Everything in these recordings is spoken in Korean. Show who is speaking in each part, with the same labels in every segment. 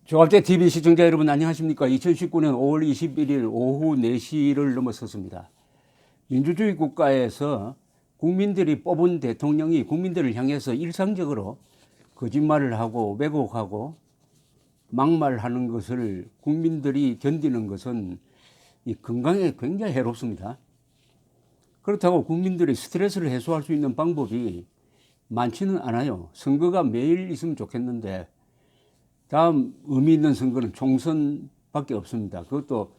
Speaker 1: 조갑제 TV 시청자 여러분 안녕하십니까? 2019년 5월 21일 오후 4시를 넘어섰습니다. 민주주의 국가에서 국민들이 뽑은 대통령이 국민들을 향해서 일상적으로 거짓말을 하고 왜곡하고 막말하는 것을 국민들이 견디는 것은 이 건강에 굉장히 해롭습니다. 그렇다고 국민들이 스트레스를 해소할 수 있는 방법이 많지는 않아요. 선거가 매일 있으면 좋겠는데 다음 의미 있는 선거는 총선밖에 없습니다. 그것도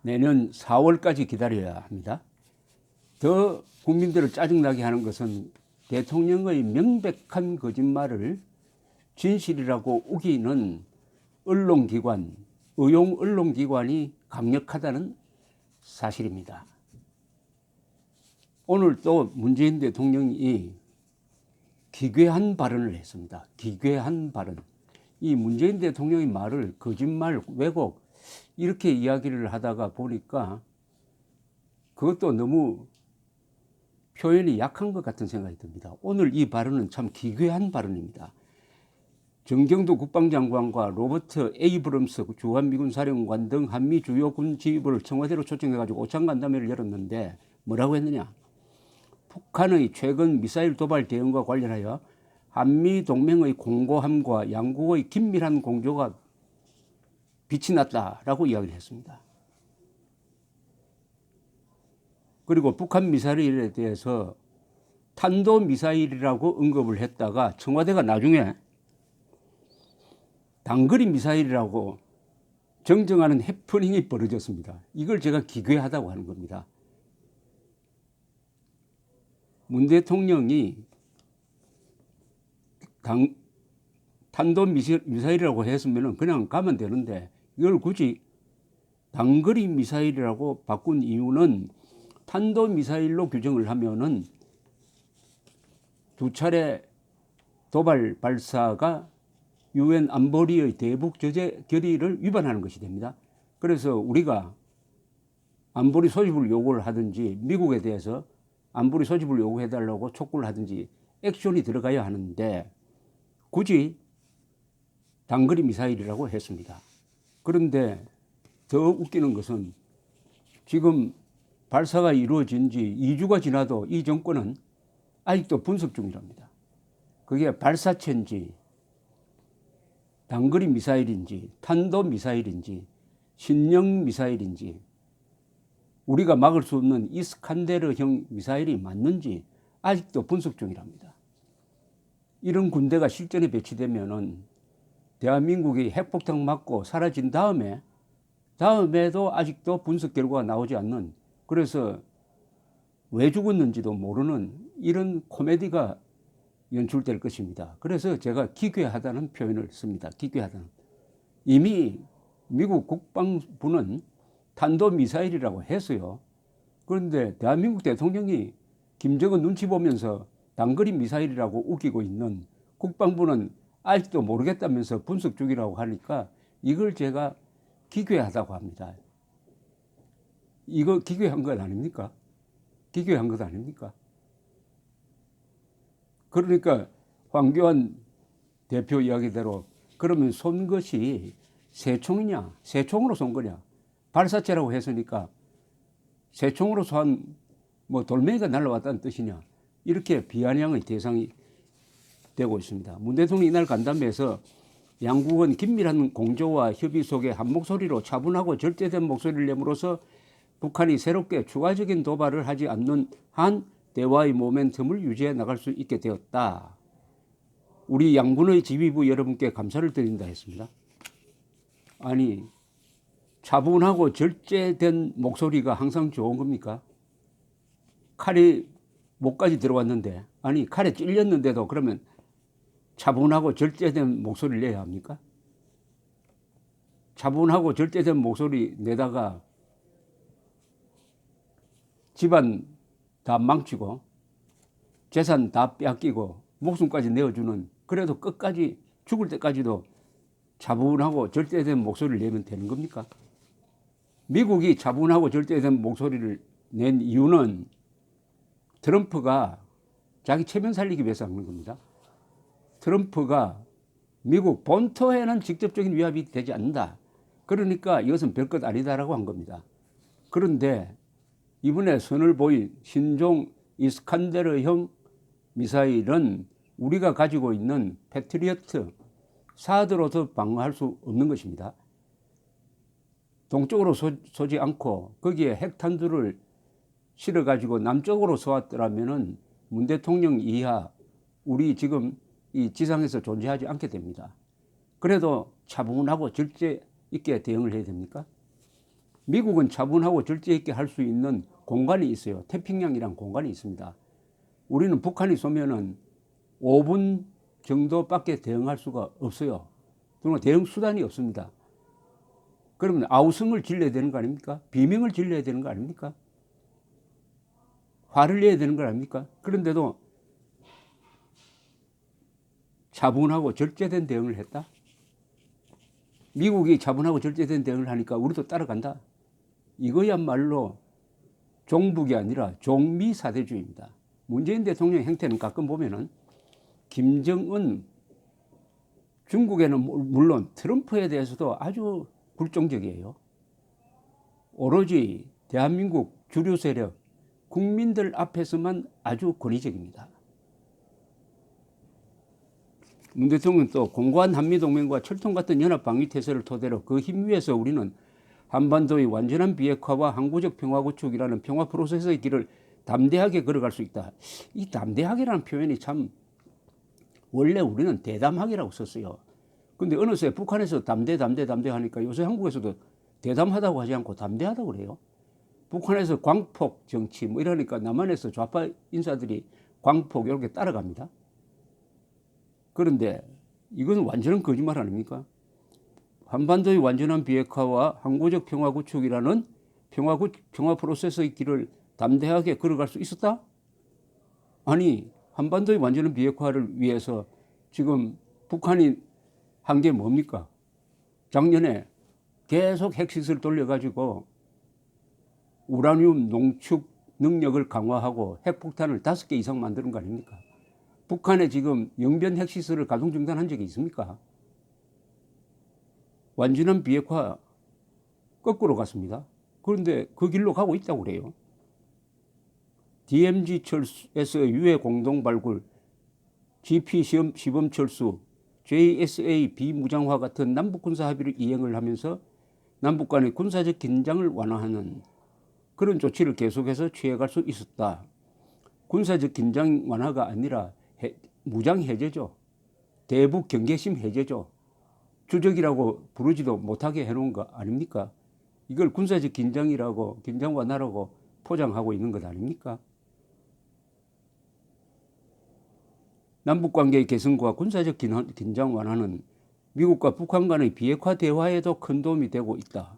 Speaker 1: 내년 4월까지 기다려야 합니다. 더 국민들을 짜증나게 하는 것은 대통령의 명백한 거짓말을 진실이라고 우기는 언론기관, 의용 언론기관이 강력하다는 사실입니다. 오늘 또 문재인 대통령이 기괴한 발언을 했습니다. 기괴한 발언. 이 문재인 대통령의 말을 거짓말, 왜곡 이렇게 이야기를 하다가 보니까 그것도 너무 표현이 약한 것 같은 생각이 듭니다. 오늘 이 발언은 참 기괴한 발언입니다. 정경도 국방장관과 로버트 에이브럼스 주한미군 사령관 등 한미 주요 군 지휘부를 청와대로 초청해가지고 오찬간담회를 열었는데 뭐라고 했느냐? 북한의 최근 미사일 도발 대응과 관련하여 한미 동맹의 공고함과 양국의 긴밀한 공조가 빛이 났다라고 이야기를 했습니다. 그리고 북한 미사일에 대해서 탄도미사일이라고 언급을 했다가 청와대가 나중에 단거리 미사일이라고 정정하는 해프닝이 벌어졌습니다. 이걸 제가 기괴하다고 하는 겁니다. 문 대통령이 탄도미사일이라고 했으면 그냥 가면 되는데 이걸 굳이 단거리 미사일이라고 바꾼 이유는 탄도미사일로 규정을 하면은 두 차례 도발 발사가 유엔 안보리의 대북 제재 결의를 위반하는 것이 됩니다. 그래서 우리가 안보리 소집을 요구를 하든지 미국에 대해서 안보리 소집을 요구해달라고 촉구를 하든지 액션이 들어가야 하는데 굳이 단거리 미사일이라고 했습니다. 그런데 더 웃기는 것은 지금 발사가 이루어진 지 2주가 지나도 이 정권은 아직도 분석 중이랍니다. 그게 발사체인지 단거리 미사일인지 탄도 미사일인지 신형 미사일인지 우리가 막을 수 없는 이스칸데르형 미사일이 맞는지 아직도 분석 중이랍니다. 이런 군대가 실전에 배치되면은 대한민국이 핵폭탄 맞고 사라진 다음에도 아직도 분석 결과가 나오지 않는, 그래서 왜 죽었는지도 모르는 이런 코미디가 연출될 것입니다. 그래서 제가 기괴하다는 표현을 씁니다. 기괴하다는. 이미 미국 국방부는 탄도미사일이라고 했어요. 그런데 대한민국 대통령이 김정은 눈치 보면서 단거리 미사일이라고 우기고 있는 국방부는 아직도 모르겠다면서 분석 중이라고 하니까 이걸 제가 기괴하다고 합니다. 이거 기괴한 것 아닙니까? 기괴한 것 아닙니까? 그러니까 황교안 대표 이야기대로 그러면 쏜 것이 새총이냐? 새총으로 쏜 거냐? 발사체라고 했으니까 새총으로 쏜 뭐 돌멩이가 날아왔다는 뜻이냐? 이렇게 비아냥의 대상이 되고 있습니다. 문 대통령이 이날 간담회에서 양국은 긴밀한 공조와 협의 속에 한 목소리로 차분하고 절제된 목소리를 내므로써 북한이 새롭게 추가적인 도발을 하지 않는 한 대화의 모멘텀을 유지해 나갈 수 있게 되었다. 우리 양군의 지휘부 여러분께 감사를 드린다 했습니다. 아니, 차분하고 절제된 목소리가 항상 좋은 겁니까? 칼이 목까지 들어왔는데, 아니 칼에 찔렸는데도 그러면 차분하고 절제된 목소리를 내야 합니까? 차분하고 절제된 목소리 내다가 집안 다 망치고 재산 다 뺏기고 목숨까지 내어주는, 그래도 끝까지 죽을 때까지도 차분하고 절제된 목소리를 내면 되는 겁니까? 미국이 차분하고 절제된 목소리를 낸 이유는 트럼프가 자기 체면 살리기 위해서 하는 겁니다. 트럼프가 미국 본토에는 직접적인 위협이 되지 않는다. 그러니까 이것은 별것 아니다라고 한 겁니다. 그런데 이번에 선을 보인 신종 이스칸데르형 미사일은 우리가 가지고 있는 패트리어트 사드로도 방어할 수 없는 것입니다. 동쪽으로 쏘지 않고 거기에 핵탄두를 실어가지고 남쪽으로 쏘았더라면은 문 대통령 이하 우리 지금 이 지상에서 존재하지 않게 됩니다. 그래도 차분하고 절제 있게 대응을 해야 됩니까? 미국은 차분하고 절제 있게 할 수 있는 공간이 있어요. 태평양이란 공간이 있습니다. 우리는 북한이 쏘면은 5분 정도밖에 대응할 수가 없어요. 그러면 대응 수단이 없습니다. 그러면 아우성을 질러야 되는 거 아닙니까? 비명을 질러야 되는 거 아닙니까? 화를 내야 되는 거 아닙니까? 그런데도 차분하고 절제된 대응을 했다? 미국이 차분하고 절제된 대응을 하니까 우리도 따라간다? 이거야말로 종북이 아니라 종미 사대주의입니다. 문재인 대통령 행태는 가끔 보면은 김정은 중국에는 물론 트럼프에 대해서도 아주 굴종적이에요. 오로지 대한민국 주류 세력, 국민들 앞에서만 아주 권위적입니다. 문 대통령은 또 공고한 한미동맹과 철통 같은 연합방위태세를 토대로 그 힘 위에서 우리는 한반도의 완전한 비핵화와 항구적 평화 구축이라는 평화 프로세스의 길을 담대하게 걸어갈 수 있다. 이 담대하게라는 표현이 참 원래 우리는 대담하게라고 썼어요. 근데 어느새 북한에서 담대 하니까 요새 한국에서도 대담하다고 하지 않고 담대하다고 그래요. 북한에서 광폭 정치 뭐 이러니까 남한에서 좌파 인사들이 광폭 이렇게 따라갑니다. 그런데 이건 완전한 거짓말 아닙니까? 한반도의 완전한 비핵화와 항구적 평화 구축이라는 평화 프로세스의 길을 담대하게 걸어갈 수 있었다? 아니, 한반도의 완전한 비핵화를 위해서 지금 북한이 한 게 뭡니까? 작년에 계속 핵시설 돌려가지고 우라늄 농축 능력을 강화하고 핵폭탄을 5개 이상 만드는 거 아닙니까? 북한에 지금 영변 핵시설을 가동 중단한 적이 있습니까? 완전한 비핵화 거꾸로 갔습니다. 그런데 그 길로 가고 있다고 그래요. DMZ 철수에서 유해 공동 발굴, GP 시범 철수, JSA 비무장화 같은 남북 군사 합의를 이행을 하면서 남북 간의 군사적 긴장을 완화하는 그런 조치를 계속해서 취해갈 수 있었다. 군사적 긴장 완화가 아니라 무장 해제죠. 대북 경계심 해제죠. 주적이라고 부르지도 못하게 해놓은 거 아닙니까? 이걸 군사적 긴장이라고 긴장 완화라고 포장하고 있는 것 아닙니까? 남북관계의 개선과 군사적 긴장 완화는 미국과 북한 간의 비핵화 대화에도 큰 도움이 되고 있다.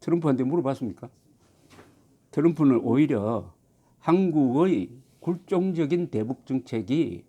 Speaker 1: 트럼프한테 물어봤습니까? 트럼프는 오히려 한국의 굴종적인 대북 정책이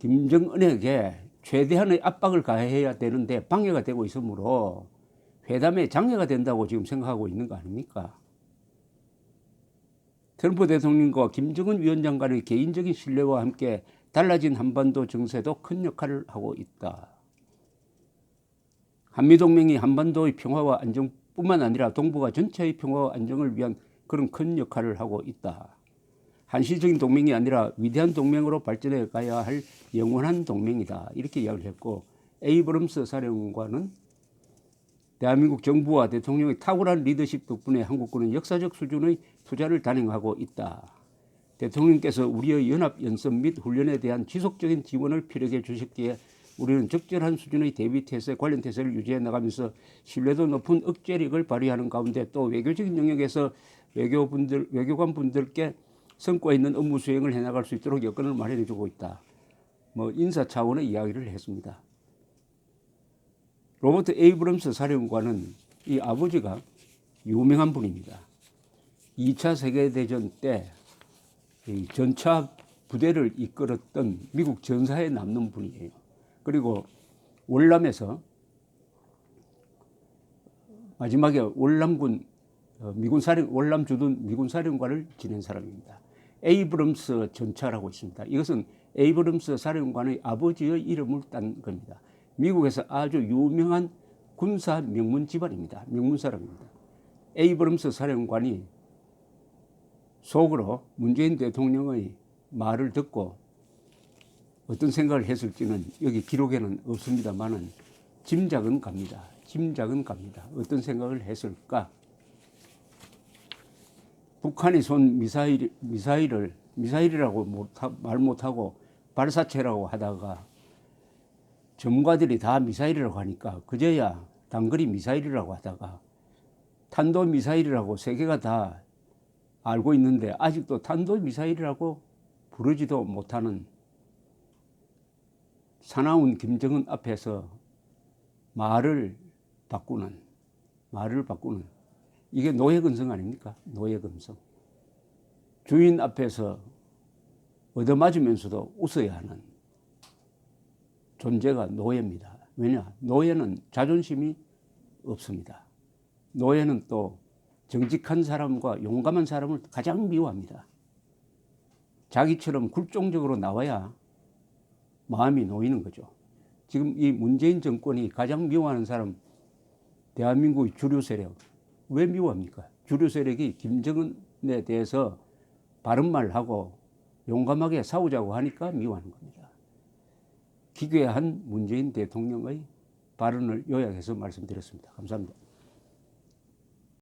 Speaker 1: 김정은에게 최대한의 압박을 가해야 되는데 방해가 되고 있으므로 회담에 장애가 된다고 지금 생각하고 있는 거 아닙니까? 트럼프 대통령과 김정은 위원장 간의 개인적인 신뢰와 함께 달라진 한반도 정세도 큰 역할을 하고 있다. 한미동맹이 한반도의 평화와 안정뿐만 아니라 동북아 전체의 평화와 안정을 위한 그런 큰 역할을 하고 있다. 한시적인 동맹이 아니라 위대한 동맹으로 발전해 가야 할 영원한 동맹이다. 이렇게 이야기를 했고, 에이브럼스 사령관은 대한민국 정부와 대통령의 탁월한 리더십 덕분에 한국군은 역사적 수준의 투자를 단행하고 있다. 대통령께서 우리의 연합 연습 및 훈련에 대한 지속적인 지원을 필요해 주셨기에 우리는 적절한 수준의 대비 태세, 관련 태세를 유지해 나가면서 신뢰도 높은 억제력을 발휘하는 가운데 또 외교적인 영역에서 외교관분들께 성과 있는 업무 수행을 해나갈 수 있도록 여건을 마련해 주고 있다. 인사 차원의 이야기를 했습니다. 로버트 에이브럼스 사령관은 이 아버지가 유명한 분입니다. 2차 세계대전 때 전차 부대를 이끌었던 미국 전사에 남는 분이에요. 그리고 월남에서 마지막에 월남군 월남 주둔 미군 사령관을 지낸 사람입니다. 에이브럼스 전차라고 있습니다. 이것은 에이브럼스 사령관의 아버지의 이름을 딴 겁니다. 미국에서 아주 유명한 군사 명문 집안입니다. 명문 사람입니다. 에이브럼스 사령관이 속으로 문재인 대통령의 말을 듣고 어떤 생각을 했을지는 여기 기록에는 없습니다만은 짐작은 갑니다. 짐작은 갑니다. 어떤 생각을 했을까? 북한이 쏜 미사일이라고 말 못하고 발사체라고 하다가 전문가들이 다 미사일이라고 하니까 그저야 단거리 미사일이라고 하다가 탄도미사일이라고 세계가 다 알고 있는데 아직도 탄도미사일이라고 부르지도 못하는 사나운 김정은 앞에서 말을 바꾸는 이게 노예근성 아닙니까? 노예근성. 주인 앞에서 얻어맞으면서도 웃어야 하는 존재가 노예입니다. 왜냐? 노예는 자존심이 없습니다. 노예는 또 정직한 사람과 용감한 사람을 가장 미워합니다. 자기처럼 굴종적으로 나와야 마음이 놓이는 거죠. 지금 이 문재인 정권이 가장 미워하는 사람, 대한민국의 주류 세력. 왜 미워합니까? 주류 세력이 김정은에 대해서 바른 말하고 용감하게 싸우자고 하니까 미워하는 겁니다. 기괴한 문재인 대통령의 발언을 요약해서 말씀드렸습니다. 감사합니다.